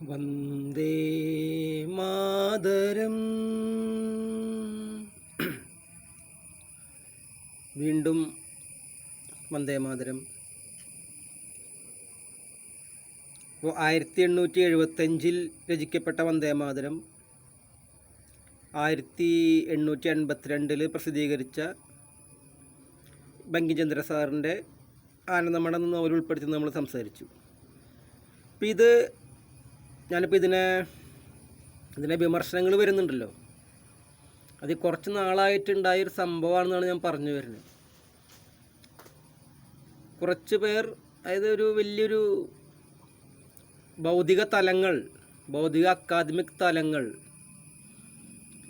വന്ദേ മാതരം. വീണ്ടും വന്ദേ മാതരം. അപ്പോൾ 1875 രചിക്കപ്പെട്ട വന്ദേ മാതരം 1882 പ്രസിദ്ധീകരിച്ച ബങ്കിംചന്ദ്ര സാറിൻ്റെ ആനന്ദമഠം എന്ന നോവൽ ഉൾപ്പെടുത്തി നമ്മൾ സംസാരിച്ചു. അപ്പോൾ ഞാനിപ്പോൾ ഇതിനെ വിമർശനങ്ങൾ വരുന്നുണ്ടല്ലോ, അത് കുറച്ച് നാളായിട്ടുണ്ടായൊരു സംഭവമാണെന്നാണ് ഞാൻ പറഞ്ഞു വരുന്നത്. കുറച്ച് പേർ, അതായത് ഒരു വലിയൊരു ഭൗതിക അക്കാദമിക് തലങ്ങൾ,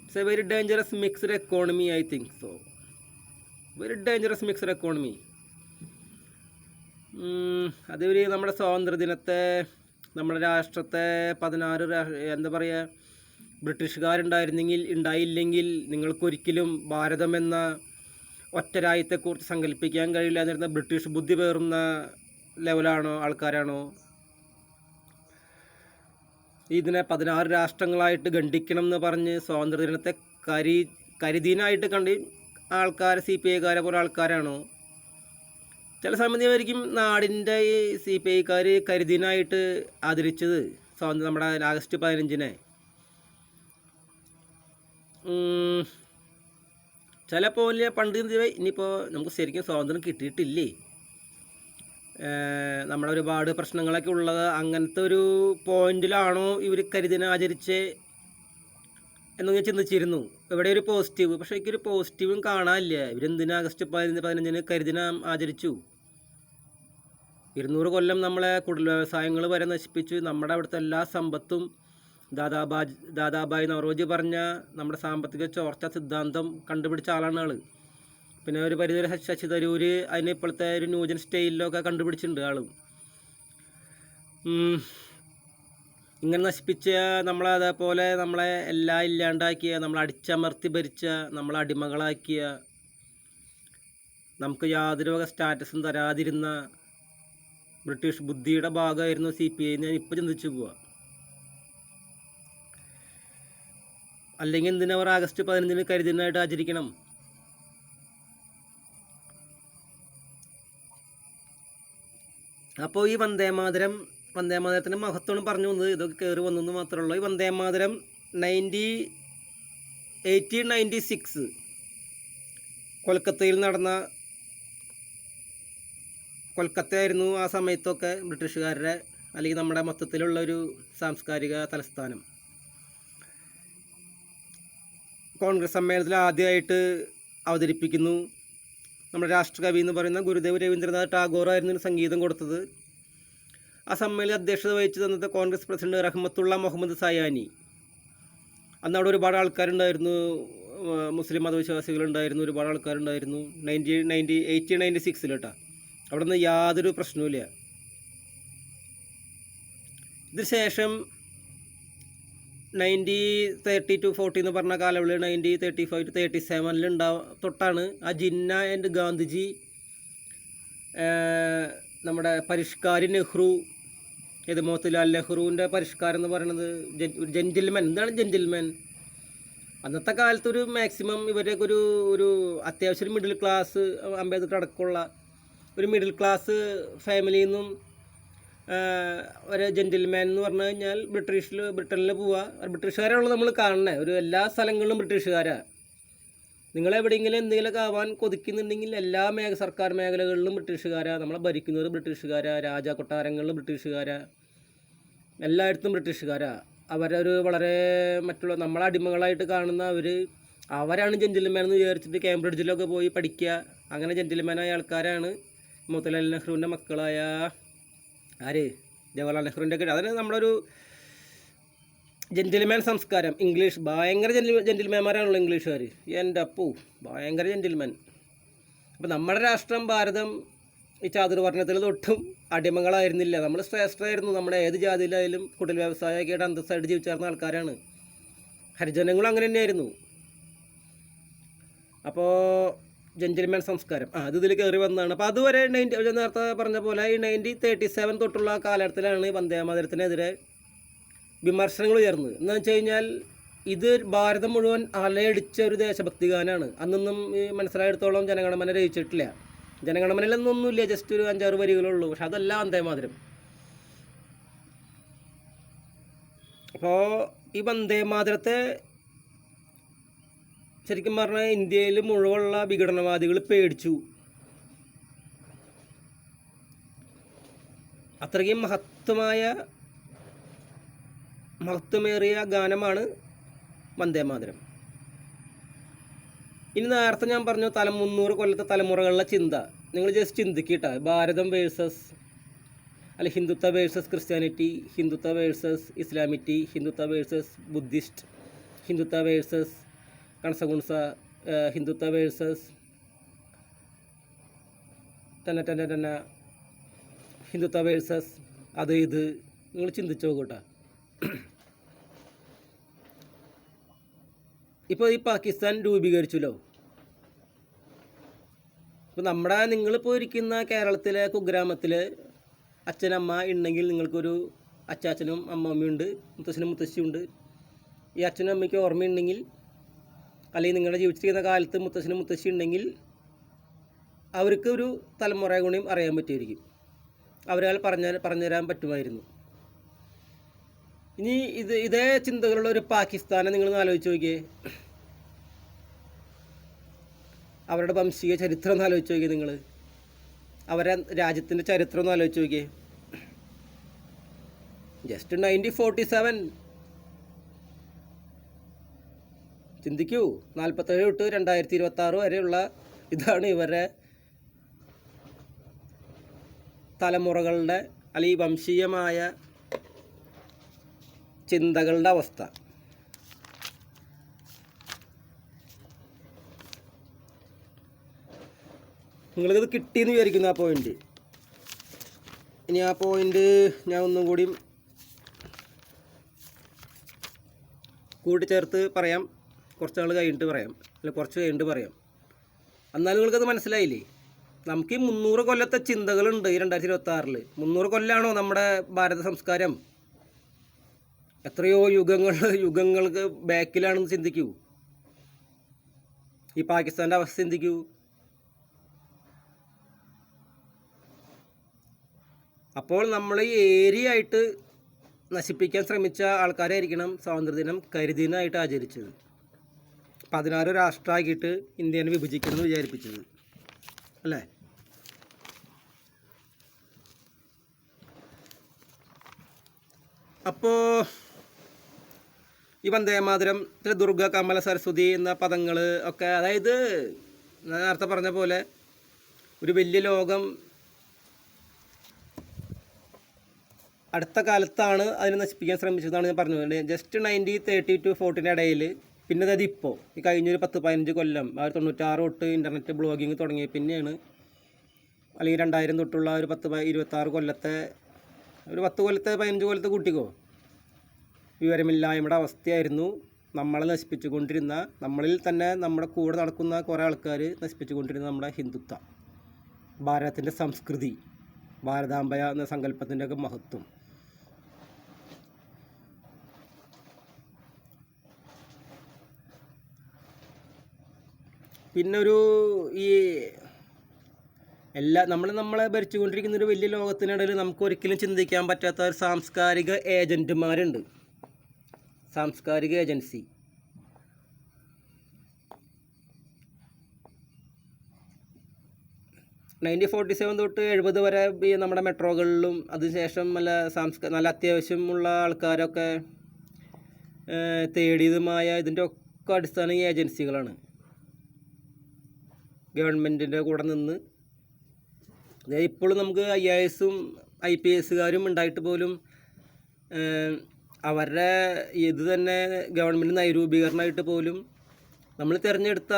it's A very dangerous mixed economy. I think so. Very dangerous mixed economy. അത് നമ്മുടെ സ്വാതന്ത്ര്യദിനത്തെ, നമ്മുടെ രാഷ്ട്രത്തെ 16 എന്താ പറയുക, ഉണ്ടായില്ലെങ്കിൽ നിങ്ങൾക്കൊരിക്കലും ഭാരതം എന്ന ഒറ്റ രാജ്യത്തെക്കുറിച്ച് സങ്കല്പിക്കാൻ കഴിയില്ല എന്നിരുന്ന ബ്രിട്ടീഷ് ബുദ്ധി പേറുന്ന ആൾക്കാരാണോ ഇതിനെ 16 രാഷ്ട്രങ്ങളായിട്ട് ഖണ്ഡിക്കണം എന്ന് പറഞ്ഞ് സ്വാതന്ത്ര്യദിനത്തെ കരിദീനായിട്ട് കണ്ട് ആൾക്കാർ, CPI പോലെ ആൾക്കാരാണോ? ചില സമയത്തായിരിക്കും നാടിൻ്റെ ഈ CPI കരിദീനായിട്ട് ആദരിച്ചത് നമ്മുടെ ആഗസ്റ്റ് 15-നെ. ചിലപ്പോൾ പണ്ട് ഇനിയിപ്പോൾ നമുക്ക് ശരിക്കും സ്വാതന്ത്ര്യം കിട്ടിയിട്ടില്ലേ, നമ്മുടെ ഒരുപാട് പ്രശ്നങ്ങളൊക്കെ ഉള്ളത് അങ്ങനത്തെ ഒരു പോയിന്റിലാണോ ഇവർ കരിദിനം ആചരിച്ച് എന്ന് ഞാൻ ചിന്തിച്ചിരുന്നു. ഇവിടെ ഒരു പോസിറ്റീവ്, പക്ഷേ എനിക്കൊരു പോസിറ്റീവും കാണാനില്ല. ഇവരെന്തിനാ ആഗസ്റ്റ് 15 കരിദിനം ആചരിച്ചു? 200 കൊല്ലം നമ്മളെ കുടിൽ വ്യവസായങ്ങൾ വരെ നശിപ്പിച്ചു. നമ്മുടെ അവിടുത്തെ എല്ലാ സമ്പത്തും ദാദാഭായ് നവറോജി പറഞ്ഞ നമ്മുടെ സാമ്പത്തിക ചോർച്ച സിദ്ധാന്തം കണ്ടുപിടിച്ച ആളാണ് ആൾ. പിന്നെ ഒരു പരിധി ശശി തരൂർ അതിന് ഇപ്പോഴത്തെ ഒരു ന്യൂജൻ സ്റ്റൈലിലൊക്കെ കണ്ടുപിടിച്ചിട്ടുണ്ട് ആളും. ഇങ്ങനെ നശിപ്പിച്ച അതേപോലെ നമ്മളെ എല്ലാം ഇല്ലാണ്ടാക്കിയ, നമ്മളെ അടിച്ചമർത്തി ഭരിച്ച, നമ്മളെ അടിമകളാക്കിയ, നമുക്ക് യാതൊരു വക സ്റ്റാറ്റസും തരാതിരുന്ന ബ്രിട്ടീഷ് ബുദ്ധിയുടെ ഭാഗമായിരുന്നു CPI ഞാൻ ഇപ്പോൾ ചിന്തിച്ചു പോവുക. അല്ലെങ്കിൽ എന്തിനാ അവർ ആഗസ്റ്റ് 15 കരിദിനായിട്ട് ആചരിക്കണം? അപ്പോൾ ഈ വന്ദേമാതരത്തിൻ്റെ മഹത്വം പറഞ്ഞു വന്നത് ഇതൊക്കെ കയറി വന്നെന്ന് മാത്രമേ ഉള്ളൂ. ഈ വന്ദേമാതരം 1896 കൊൽക്കത്തയായിരുന്നു ആ സമയത്തൊക്കെ ബ്രിട്ടീഷുകാരുടെ, അല്ലെങ്കിൽ നമ്മുടെ മൊത്തത്തിലുള്ള ഒരു സാംസ്കാരിക തലസ്ഥാനം. കോൺഗ്രസ് സമ്മേളനത്തിൽ ആദ്യമായിട്ട് അവതരിപ്പിക്കുന്നു. നമ്മുടെ രാഷ്ട്രകവി എന്ന് പറയുന്ന ഗുരുദേവ് രവീന്ദ്രനാഥ് ടാഗോർ ആയിരുന്നു സംഗീതം കൊടുത്തത്. ആ സമ്മേളനം അധ്യക്ഷത വഹിച്ചു തന്നത് കോൺഗ്രസ് പ്രസിഡന്റ് റഹ്മത്തുള്ള മുഹമ്മദ് സയാനി. അന്ന് അവിടെ ഒരുപാട് ആൾക്കാരുണ്ടായിരുന്നു, മുസ്ലിം മതവിശ്വാസികളുണ്ടായിരുന്നു, ഒരുപാട് ആൾക്കാരുണ്ടായിരുന്നു. 1896 കേട്ടോ. അവിടെ നിന്ന് യാതൊരു പ്രശ്നവുമില്ല. ഇതിന് ശേഷം 1930-40 എന്ന് പറഞ്ഞ കാലയളവ് 1935-37 തൊട്ടാണ് ആ ജിന്ന ആൻഡ് ഗാന്ധിജി, നമ്മുടെ പരിഷ്കാരി നെഹ്റു, മോത്തിലാൽ നെഹ്റുവിൻ്റെ പരിഷ്കാരം എന്ന് പറയുന്നത് ജെൻറ്റിൽമാൻ. എന്താണ് ജെൻറ്റിൽമാൻ? അന്നത്തെ കാലത്തൊരു മാക്സിമം ഇവരൊക്കെ ഒരു അത്യാവശ്യം ഒരു മിഡിൽ ക്ലാസ്, അംബേദ്കർ അടക്കമുള്ള ഒരു മിഡിൽ ക്ലാസ് ഫാമിലിയിൽ നിന്നും ഒരു ജെൻറ്റിൽമാൻ എന്ന് പറഞ്ഞു കഴിഞ്ഞാൽ ബ്രിട്ടനിൽ പോവുക. ബ്രിട്ടീഷുകാരാണല്ലോ നമ്മൾ കാണുന്നത്. എല്ലാ സ്ഥലങ്ങളിലും ബ്രിട്ടീഷുകാരാണ്. നിങ്ങളെവിടെയെങ്കിലും എന്തെങ്കിലുമൊക്കെ ആവാൻ കൊതിക്കുന്നുണ്ടെങ്കിൽ എല്ലാ സർക്കാർ മേഖലകളിലും ബ്രിട്ടീഷുകാരാണ്. നമ്മളെ ഭരിക്കുന്നത് ബ്രിട്ടീഷുകാരാണ്, രാജാകൊട്ടാരങ്ങളിലും ബ്രിട്ടീഷുകാരാണ്, എല്ലായിടത്തും ബ്രിട്ടീഷുകാരാണ്. അവരൊരു വളരെ മറ്റുള്ള നമ്മളെ അടിമകളായിട്ട് കാണുന്ന അവരാണ് ജെൻറ്റിൽമാൻ എന്ന് വിചാരിച്ചിട്ട് കേംബ്രിഡ്ജിലൊക്കെ പോയി പഠിക്കുക. അങ്ങനെ ജെൻറ്റിൽമാനായ ആൾക്കാരാണ് മോത്തിലാൽ നെഹ്റുവിൻ്റെ മക്കളായ ജവഹർലാൽ നെഹ്റുവിൻ്റെ ഒക്കെ. അതിന് നമ്മളൊരു ജെൻറ്റിൽമാൻ സംസ്കാരം. ഇംഗ്ലീഷ് ഭയങ്കര ജെൻറ്റിൽമാന്മാരാണല്ലോ ഇംഗ്ലീഷുകാർ. എൻ്റെ അപ്പൂ ഭയങ്കര ജെൻറ്റിൽമാൻ. അപ്പോൾ നമ്മുടെ രാഷ്ട്രം ഭാരതം ഈ ചാതുർവർണ്ണത്തിൽ തൊട്ടും അടിമകളായിരുന്നില്ല. നമ്മൾ ശ്രേഷ്ഠരായിരുന്നു. നമ്മുടെ ഏത് ജാതിയിലായാലും കുടിൽ വ്യവസായമൊക്കെ ആയിട്ട് അന്തസ്സായിട്ട് ജീവിച്ചിരുന്ന ആൾക്കാരാണ്. ഹരിജനങ്ങളും അങ്ങനെ തന്നെയായിരുന്നു. അപ്പോൾ ജെന്റിൽമാൻ സംസ്കാരം അത് ഇതിൽ കയറി വന്നതാണ്. അപ്പോൾ അതുവരെ നേരത്തെ പറഞ്ഞ പോലെ ഈ 1937 തൊട്ടുള്ള കാലഘട്ടത്തിലാണ് വന്ദേമാതരത്തിനെതിരെ വിമർശനങ്ങൾ ഉയർന്നത്. എന്ന് വെച്ച് കഴിഞ്ഞാൽ ഇത് ഭാരതം മുഴുവൻ അലയടിച്ച ഒരു ദേശഭക്തി ഗാനമാണ്. അന്നൊന്നും മനസ്സിലായിടത്തോളം ജനഗണമന രചിച്ചിട്ടില്ല. ജനഗണമനയിലൊന്നുമില്ല, ജസ്റ്റ് ഒരു 5-6 വരികളുള്ളൂ. പക്ഷെ അതല്ല വന്ദേമാതരം. അപ്പോൾ ഈ വന്ദേമാതരത്തെ ശരിക്കും പറഞ്ഞാൽ ഇന്ത്യയിൽ മുഴുവനുള്ള വിഘടനവാദികൾ പേടിച്ചു. അത്രയും മഹത്വമേറിയ ഗാനമാണ് വന്ദേമാതരം. ഇനി നേരത്തെ ഞാൻ പറഞ്ഞു 300 കൊല്ലത്തെ തലമുറകളിലെ ചിന്ത. നിങ്ങൾ ജസ്റ്റ് ചിന്തിക്കട്ടെ, ഭാരതം വേഴ്സസ് അല്ല Hindutva versus Christianity, Hindutva versus Islamity, Hindutva versus Buddhist, Hindutva versus കൺസഗുൺസ, ഹിന്ദുത്വ വേഴ്സസ് തന്നെ ഹിന്ദുത്വ വേഴ്സസ് അത് ഇത്. നിങ്ങൾ ചിന്തിച്ചു നോക്കൂട്ടാ. ഇപ്പോൾ ഈ പാകിസ്ഥാൻ രൂപീകരിച്ചല്ലോ. ഇപ്പോൾ നിങ്ങളിപ്പോൾ ഇരിക്കുന്ന കേരളത്തിലെ കുഗ്രാമത്തിൽ അച്ഛനമ്മ ഉണ്ടെങ്കിൽ നിങ്ങൾക്കൊരു അച്ചാച്ചനും അമ്മമ്മയുണ്ട്, മുത്തശ്ശനും മുത്തശ്ശിയുണ്ട്. ഈ അച്ഛനും അമ്മയ്ക്ക് ഓർമ്മയുണ്ടെങ്കിൽ, അല്ലെങ്കിൽ നിങ്ങളുടെ ജീവിച്ചിരിക്കുന്ന കാലത്ത് മുത്തശ്ശനും മുത്തശ്ശി ഉണ്ടെങ്കിൽ അവർക്ക് ഒരു തലമുറ കൂടിയും അറിയാൻ പറ്റുമായിരിക്കും. അവരാൽ പറഞ്ഞുതരാൻ പറ്റുമായിരുന്നു. ഇനി ഇതേ ചിന്തകളുള്ള ഒരു പാകിസ്ഥാനെ നിങ്ങൾ ആലോചിച്ച് നോക്കിയേ. അവരുടെ വംശീയ ചരിത്രം ഒന്ന് ആലോചിച്ച് നോക്കിയേ. നിങ്ങൾ അവരെ രാജ്യത്തിൻ്റെ ചരിത്രം ഒന്ന് ആലോചിച്ച് നോക്കിയേ. ജസ്റ്റ് 1947 ചിന്തിക്കൂ. 47 തൊട്ട് 2026 വരെയുള്ള ഇതാണ് ഇവരുടെ തലമുറകളുടെ അല്ലെങ്കിൽ വംശീയമായ ചിന്തകളുടെ അവസ്ഥ. നിങ്ങൾക്കിത് കിട്ടിയെന്ന് വിചാരിക്കുന്നു ആ പോയിൻ്റ്. ഇനി ആ പോയിൻ്റ് ഞാൻ ഒന്നും കൂടി കൂട്ടിച്ചേർത്ത് പറയാം. കുറച്ച് നാൾ കഴിഞ്ഞിട്ട് പറയാം, അല്ല കുറച്ച് കഴിഞ്ഞിട്ട് പറയാം. എന്നാലും നിങ്ങൾക്കത് മനസ്സിലായില്ലേ? നമുക്ക് ഈ 300 കൊല്ലത്തെ ചിന്തകളുണ്ട് ഈ 2026. 300 കൊല്ലമാണോ നമ്മുടെ ഭാരത സംസ്കാരം? എത്രയോ യുഗങ്ങൾക്ക് ബാക്കിലാണെന്ന് ചിന്തിക്കൂ. ഈ പാകിസ്ഥാൻ്റെ അവസ്ഥ ചിന്തിക്കൂ. അപ്പോൾ നമ്മൾ ഈ ഏരിയ ആയിട്ട് നശിപ്പിക്കാൻ ശ്രമിച്ച ആൾക്കാരായിരിക്കണം സ്വാതന്ത്ര്യദിനം കരിദിനമായിട്ട് ആചരിച്ചത്. 16 രാഷ്ട്രമാക്കിയിട്ട് ഇന്ത്യനെ വിഭജിക്കണമെന്ന് വിചാരിപ്പിച്ചത് അല്ലേ? അപ്പോൾ ഈ വന്ദേമാതരം ദുർഗ, കമല, സരസ്വതി എന്ന പദങ്ങൾ ഒക്കെ, അതായത് നേരത്തെ പറഞ്ഞ പോലെ ഒരു വലിയ ലോകം അടുത്ത കാലത്താണ് അതിനെ നശിപ്പിക്കാൻ ശ്രമിച്ചതാണ് ഞാൻ പറഞ്ഞത്. ജസ്റ്റ് 1930 to 40 ഇടയിൽ. പിന്നെ അതായത് ഇപ്പോൾ ഈ കഴിഞ്ഞൊരു 10-15 കൊല്ലം 1996 തൊട്ട് ഇൻ്റർനെറ്റ് ബ്ലോഗിങ് തുടങ്ങിയ പിന്നെയാണ്, അല്ലെങ്കിൽ 2000 തൊട്ടുള്ള ഒരു 10-26 കൊല്ലത്തെ, ഒരു 10 കൊല്ലത്തെ 15 കൊല്ലത്തെ കൂട്ടിക്കോ, വിവരമില്ലായ്മയുടെ അവസ്ഥയായിരുന്നു നമ്മളെ നശിപ്പിച്ചുകൊണ്ടിരുന്ന, നമ്മളിൽ തന്നെ നമ്മുടെ കൂടെ നടക്കുന്ന കുറേ ആൾക്കാർ നശിപ്പിച്ചുകൊണ്ടിരുന്ന നമ്മുടെ ഹിന്ദുത്വ, ഭാരതത്തിൻ്റെ സംസ്കൃതി, ഭാരതാംബ എന്ന സങ്കല്പത്തിൻ്റെയൊക്കെ മഹത്വം. പിന്നൊരു ഈ നമ്മളെ ഭരിച്ചുകൊണ്ടിരിക്കുന്ന ഒരു വലിയ ലോകത്തിനിടയിൽ നമുക്ക് ഒരിക്കലും ചിന്തിക്കാൻ പറ്റാത്ത ഒരു സാംസ്കാരിക ഏജൻറ്റുമാരുണ്ട്, സാംസ്കാരിക ഏജൻസി. – 1947 തൊട്ട് 70 വരെ നമ്മുടെ മെട്രോകളിലും അതിനുശേഷം നല്ല അത്യാവശ്യമുള്ള ആൾക്കാരൊക്കെ തേടിയതുമായ ഇതിൻ്റെ ഒക്കെ അടിസ്ഥാന ഏജൻസികളാണ്. ഗവൺമെൻറ്റിൻ്റെ കൂടെ നിന്ന്, അതായത് ഇപ്പോഴും നമുക്ക് IAS-ഉം IPS-കാരും ഉണ്ടായിട്ട് പോലും അവരുടെ ഇത് തന്നെ ഗവൺമെൻറ് നയരൂപീകരണമായിട്ട് പോലും നമ്മൾ തിരഞ്ഞെടുത്ത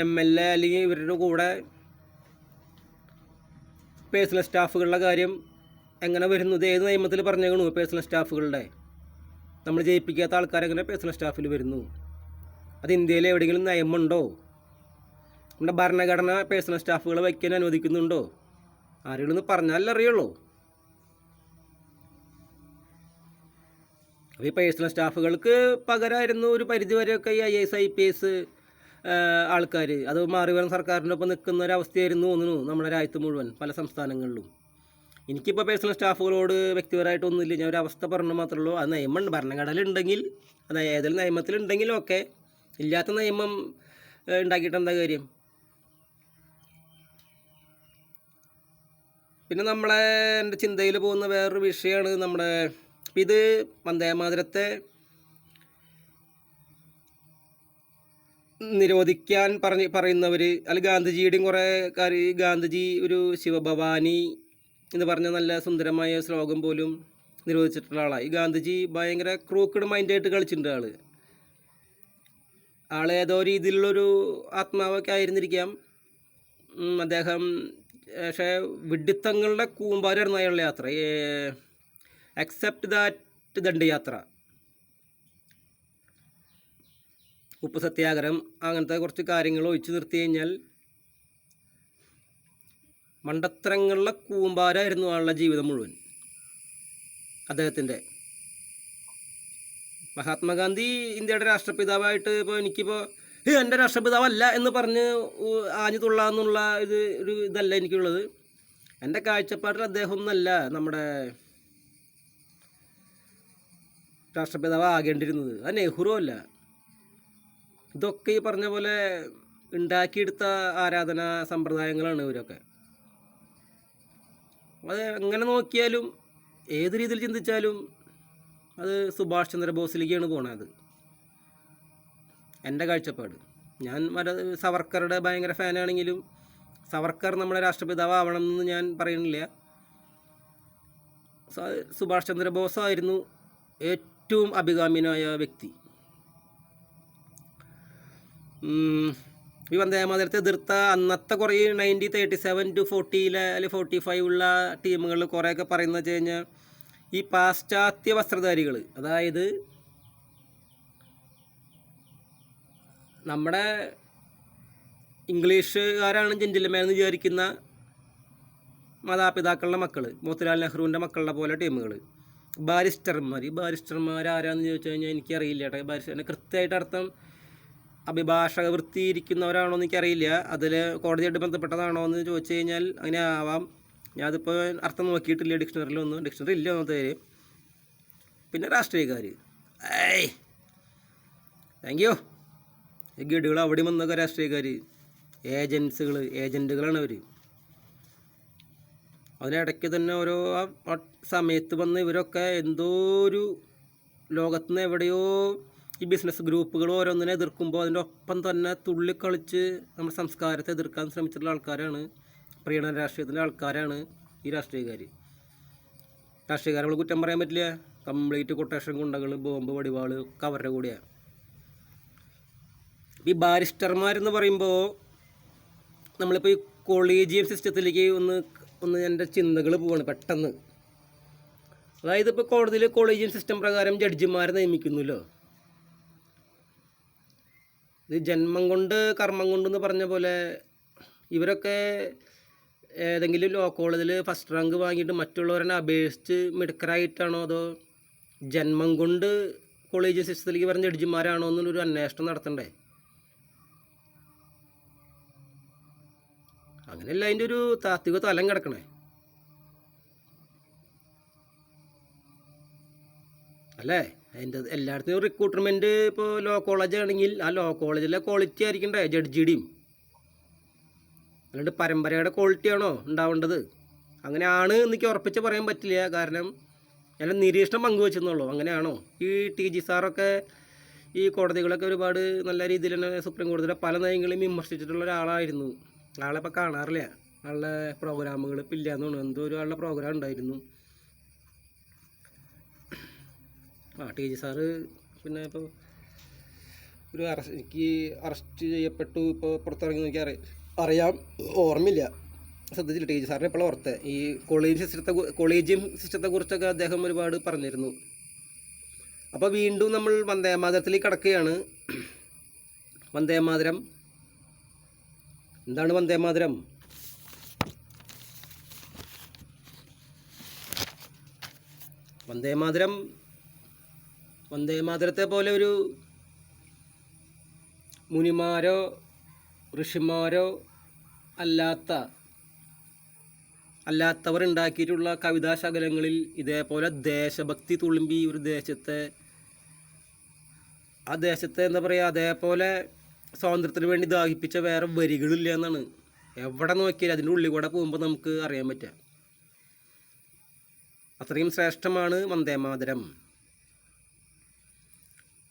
MLA അല്ലെങ്കിൽ ഇവരുടെ കൂടെ പേഴ്സണൽ സ്റ്റാഫുകളുടെ കാര്യം എങ്ങനെ വരുന്നത്, ഏത് നിയമത്തിൽ പറഞ്ഞേക്കണു? പേഴ്സണൽ സ്റ്റാഫുകളുടെ നമ്മൾ ജയിപ്പിക്കാത്ത ആൾക്കാരെങ്ങനെ പേഴ്സണൽ സ്റ്റാഫിൽ വരുന്നു? അത് ഇന്ത്യയിൽ എവിടെയെങ്കിലും നിയമമുണ്ടോ? നമ്മുടെ ഭരണഘടന പേഴ്സണൽ സ്റ്റാഫുകളെ വയ്ക്കാൻ അനുവദിക്കുന്നുണ്ടോ? ആരെങ്കിലും ഒന്ന് പറഞ്ഞാലേ അറിയുള്ളൂ. അപ്പോൾ ഈ പേഴ്സണൽ സ്റ്റാഫുകൾക്ക് പകരമായിരുന്നു ഒരു പരിധിവരെയൊക്കെ ഈ IAS IPS ആൾക്കാർ. അത് മാറി വരുന്ന സർക്കാരിൻ്റെ ഒപ്പം നിൽക്കുന്ന ഒരവസ്ഥയായിരുന്നു തോന്നുന്നു നമ്മുടെ രാജ്യത്ത് മുഴുവൻ പല സംസ്ഥാനങ്ങളിലും. എനിക്കിപ്പോൾ പേഴ്സണൽ സ്റ്റാഫുകളോട് വ്യക്തിപരമായിട്ടൊന്നുമില്ല, ഞാൻ ഒരു അവസ്ഥ പറഞ്ഞു മാത്രമേ ഉള്ളൂ. അത് നിയമം ഭരണഘടന ഉണ്ടെങ്കിൽ, അത് ഏതെങ്കിലും നിയമത്തിലുണ്ടെങ്കിലും ഒക്കെ, ഇല്ലാത്ത നിയമം ഉണ്ടാക്കിയിട്ട് എന്താ കാര്യം? പിന്നെ എൻ്റെ ചിന്തയിൽ പോകുന്ന വേറൊരു വിഷയമാണ് നമ്മുടെ ഇത് വന്ദേമാതരത്തെ നിരോധിക്കാൻ പറയുന്നവർ, അല്ലെങ്കിൽ ഗാന്ധിജിയുടെയും കുറേ കാര്യം. ഗാന്ധിജി ഒരു ശിവഭവാനി എന്ന് പറഞ്ഞ നല്ല സുന്ദരമായ ശ്ലോകം പോലും നിരോധിച്ചിട്ടുള്ള ആളാണ്. ഈ ഗാന്ധിജി ഭയങ്കര ക്രൂക്കഡ് മൈൻഡായിട്ട് കളിച്ചിട്ടുണ്ട്. ആളേതോ രീതിയിലുള്ളൊരു ആത്മാവൊക്കെ ആയിരുന്നിരിക്കാം അദ്ദേഹം. പക്ഷേ വിഡ്ഢിത്തങ്ങളുടെ കൂമ്പാരായിരുന്നു അയാളുടെ യാത്ര. എക്സെപ്റ്റ് ദാറ്റ് ദണ്ഡയാത്ര, ഉപ്പ് സത്യാഗ്രഹം, അങ്ങനത്തെ കുറച്ച് കാര്യങ്ങൾ ഒഴിച്ചു നിർത്തി കഴിഞ്ഞാൽ മണ്ടത്തരങ്ങളുടെ കൂമ്പാരായിരുന്നു ആളുടെ ജീവിതം മുഴുവൻ അദ്ദേഹത്തിൻ്റെ. മഹാത്മാഗാന്ധി ഇന്ത്യയുടെ രാഷ്ട്രപിതാവായിട്ട് എനിക്കിപ്പോൾ എൻ്റെ രാഷ്ട്രപിതാവല്ല എന്ന് പറഞ്ഞ് ആഞ്ഞു തുള്ളാന്നുള്ള ഒരു ഇതല്ല എനിക്കുള്ളത്. എൻ്റെ കാഴ്ചപ്പാടിൽ അദ്ദേഹം ഒന്നല്ല നമ്മുടെ രാഷ്ട്രപിതാവ് ആകേണ്ടിരുന്നത്. അത് നെഹ്റു അല്ല. ഇതൊക്കെ ഈ പറഞ്ഞ പോലെ ഉണ്ടാക്കിയെടുത്ത ആരാധനാ സമ്പ്രദായങ്ങളാണ് ഇവരൊക്കെ. അത് എങ്ങനെ നോക്കിയാലും ഏത് രീതിയിൽ ചിന്തിച്ചാലും അത് സുഭാഷ് ചന്ദ്രബോസിലേക്കാണ് പോണത്, എൻ്റെ കാഴ്ചപ്പാട്. ഞാൻ സവർക്കറുടെ ഭയങ്കര ഫാനാണെങ്കിലും സവർക്കർ നമ്മുടെ രാഷ്ട്രപിതാവ് ആവണമെന്ന് ഞാൻ പറയുന്നില്ല. സുഭാഷ് ചന്ദ്രബോസ് ആയിരുന്നു ഏറ്റവും അഭികാമ്യനായ വ്യക്തി. ഈ വന്ദേമാതരത്തെ എതിർത്ത അന്നത്തെ കുറേ 1937 to 40 അല്ലെങ്കിൽ 45 ഉള്ള ടീമുകൾ കുറേയൊക്കെ പറയുന്നത് വെച്ച് കഴിഞ്ഞാൽ ഈ പാശ്ചാത്യ വസ്ത്രധാരികൾ, അതായത് നമ്മുടെ ഇംഗ്ലീഷുകാരാണ് ജെന്റിൽമാൻ എന്ന് വിചാരിക്കുന്ന മാതാപിതാക്കളുടെ മക്കൾ, മോത്തിലാൽ നെഹ്റുവിൻ്റെ മക്കളുടെ പോലെ ടീമുകൾ. ബാരിസ്റ്റർമാർ ആരാന്ന് ചോദിച്ചു കഴിഞ്ഞാൽ എനിക്കറിയില്ല കേട്ടോ. ബാരിസ്റ്ററിൻ്റെ കൃത്യമായിട്ട് അർത്ഥം അഭിഭാഷക വൃത്തി ഇരിക്കുന്നവരാണോ എന്ന് എനിക്കറിയില്ല. അതിൽ കോടതിയായിട്ട് ബന്ധപ്പെട്ടതാണോ എന്ന് ചോദിച്ചു കഴിഞ്ഞാൽ അങ്ങനെ ആവാം. ഞാനതിപ്പോൾ അർത്ഥം നോക്കിയിട്ടില്ല ഡിക്ഷണറിലൊന്നും. ഡിക്ഷണറി ഇല്ല ഒന്നാമത്തെ കാര്യം. പിന്നെ രാഷ്ട്രീയക്കാർ, താങ്ക് യു. ഈ ഗഡികൾ അവിടെ വന്നൊക്കെ രാഷ്ട്രീയക്കാർ, ഏജൻറ്റുകളാണ് അവർ. അതിനിടയ്ക്ക് തന്നെ ഓരോ സമയത്ത് വന്ന് ഇവരൊക്കെ എന്തോ ഒരു ലോകത്തുനിന്ന് എവിടെയോ ഈ ബിസിനസ് ഗ്രൂപ്പുകൾ ഓരോന്നിനെ എതിർക്കുമ്പോൾ അതിൻ്റെ ഒപ്പം തന്നെ തുള്ളിക്കളിച്ച് നമ്മുടെ സംസ്കാരത്തെ എതിർക്കാൻ ശ്രമിച്ചിട്ടുള്ള ആൾക്കാരാണ്, പ്രീണന രാഷ്ട്രീയത്തിൻ്റെ ആൾക്കാരാണ് ഈ രാഷ്ട്രീയക്കാർ. രാഷ്ട്രീയക്കാരെ കുറ്റം പറയാൻ പറ്റില്ല. കംപ്ലീറ്റ് കൊട്ടേഷൻ ഗുണ്ടകൾ, ബോംബ്, വടിവാൾ ഒക്കെ അവരുടെ കൂടെയാണ്. ഈ ബാരിസ്റ്റർമാരെന്ന് പറയുമ്പോൾ നമ്മളിപ്പോൾ ഈ കൊളീജിയം സിസ്റ്റത്തിലേക്ക് ഒന്ന് എൻ്റെ ചിന്തകൾ പോവാണ് പെട്ടെന്ന്. അതായത് ഇപ്പോൾ കോടതിയിൽ കൊളീജിയം സിസ്റ്റം പ്രകാരം ജഡ്ജിമാരെ നിയമിക്കുന്നല്ലോ. ഇത് ജന്മം കൊണ്ട് കർമ്മം കൊണ്ടെന്ന് പറഞ്ഞ പോലെ ഇവരൊക്കെ ഏതെങ്കിലും ലോ കോളേജിൽ ഫസ്റ്റ് റാങ്ക് വാങ്ങിയിട്ട് മറ്റുള്ളവരെ അപേക്ഷിച്ച് മിടുക്കരായിട്ടാണോ അതോ ജന്മം കൊണ്ട് കൊളീജിയം സിസ്റ്റത്തിലേക്ക് പറഞ്ഞ ജഡ്ജിമാരാണോ എന്നുള്ളൊരു അന്വേഷണം നടത്തണ്ടേ? അങ്ങനെയല്ല അതിൻ്റെ ഒരു താത്വിക തലം കിടക്കണേ. അല്ലേ? അതിൻ്റെ എല്ലായിടത്തും റിക്രൂട്ട്മെൻറ്റ് ഇപ്പോൾ ലോ കോളേജ് ആണെങ്കിൽ ആ ലോ കോളേജിലെ ക്വാളിറ്റി ആയിരിക്കണ്ടേ ജഡ്ജിയുടെയും. അല്ലാണ്ട് പരമ്പരയുടെ ക്വാളിറ്റിയാണോ ഉണ്ടാവേണ്ടത്? അങ്ങനെയാണ് എനിക്ക് ഉറപ്പിച്ച് പറയാൻ പറ്റില്ല. കാരണം ഞാൻ നിരീക്ഷണം പങ്കുവെച്ചെന്നുള്ളൂ. അങ്ങനെയാണോ? ഈ TG സാറൊക്കെ ഈ കോടതികളൊക്കെ ഒരുപാട് നല്ല രീതിയിൽ തന്നെ സുപ്രീം കോടതിയുടെ പല നയങ്ങളെയും വിമർശിച്ചിട്ടുള്ള ഒരാളായിരുന്നു. ആളെ ഇപ്പോൾ കാണാറില്ല. ആളുടെ പ്രോഗ്രാമുകൾ ഇപ്പം ഇല്ലയെന്ന് തോന്നുന്നു. എന്തോ ഒരു ആളുടെ പ്രോഗ്രാം ഉണ്ടായിരുന്നു. TG സാറ് പിന്നെ ഇപ്പോൾ ഒരു എനിക്ക് അറസ്റ്റ് ചെയ്യപ്പെട്ടു, ഇപ്പോൾ പുറത്തിറങ്ങി എനിക്ക് അറിയാം, ഓർമ്മയില്ല, ശ്രദ്ധിച്ചില്ല. TG സാറിനെ എപ്പോഴും ഓർത്തെ. ഈ കൊളീജിയം സിസ്റ്റത്തെക്കുറിച്ചൊക്കെ അദ്ദേഹം ഒരുപാട് പറഞ്ഞിരുന്നു. അപ്പോൾ വീണ്ടും നമ്മൾ വന്ദേമാതരത്തിലേക്ക് കടക്കുകയാണ്. വന്ദേമാതരം എന്താണ് വന്ദേ മാതരം? വന്ദേ മാതരം വന്ദേ മാതരത്തെ പോലെ ഒരു മുനിമാരോ ഋഷിമാരോ അല്ലാത്തവർ ഉണ്ടാക്കിയിട്ടുള്ള കവിതാശകലങ്ങളിൽ ഇതേപോലെ ദേശഭക്തി തുളുമ്പി ഒരു ആ ദേശത്തെ എന്താ പറയുക, അതേപോലെ സ്വാതന്ത്ര്യത്തിന് വേണ്ടി ദാഹിപ്പിച്ച വേറെ വരികളില്ല എന്നാണ്. എവിടെ നോക്കിയാലും അതിൻ്റെ ഉള്ളിൽ കൂടെ പോകുമ്പോൾ നമുക്ക് അറിയാൻ പറ്റുക. അത്രയും ശ്രേഷ്ഠമാണ് വന്ദേ മാതരം.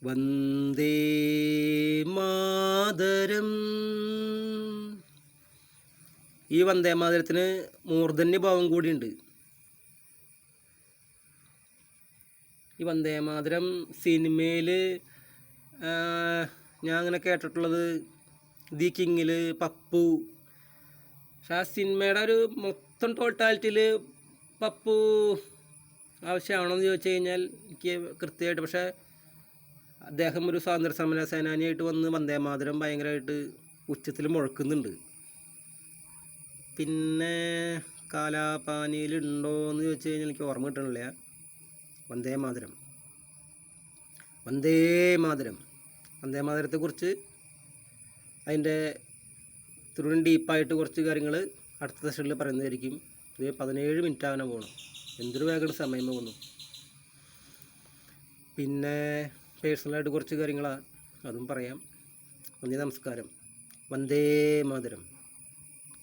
വന്ദേ മാതരം. ഈ വന്ദേ മാതരത്തിന് മൂർധന്യഭാവം കൂടിയുണ്ട്. ഈ വന്ദേ മാതരം സിനിമയിൽ ഞാൻ അങ്ങനെ കേട്ടിട്ടുള്ളത് ദി കിങ്ങിൽ പപ്പു. പക്ഷെ ആ സിനിമയുടെ ഒരു മൊത്തം ടോട്ടാലിറ്റിയിൽ പപ്പു ആവശ്യമാണോ എന്ന് ചോദിച്ചു കഴിഞ്ഞാൽ എനിക്ക് കൃത്യമായിട്ട്, പക്ഷേ അദ്ദേഹം ഒരു സ്വാതന്ത്ര്യ സമര സേനാനിയായിട്ട് വന്ന് വന്ദേ മാതരം ഭയങ്കരമായിട്ട് ഉച്ചത്തിൽ മുഴക്കുന്നുണ്ട്. പിന്നെ കാലാപാനിയിലുണ്ടോ എന്ന് ചോദിച്ചു കഴിഞ്ഞാൽ എനിക്ക് ഓർമ്മ കിട്ടണില്ല. വന്ദേ മാതരം വന്ദേ മാതരം വന്ദേ മാതരത്തെക്കുറിച്ച് അതിൻ്റെ ഇത്രയും ഡീപ്പായിട്ട് കുറച്ച് കാര്യങ്ങൾ അടുത്ത സെഷനിൽ പറയുന്നതായിരിക്കും. ഇത് 17 മിനിറ്റ് ആകാൻ പോകണം. എന്തൊരു വേഗം സമയം പോകുന്നു. പിന്നെ പേഴ്സണലായിട്ട് കുറച്ച് കാര്യങ്ങളാണ്, അതും പറയാം. നന്ദി, നമസ്കാരം. വന്ദേ മാതരം.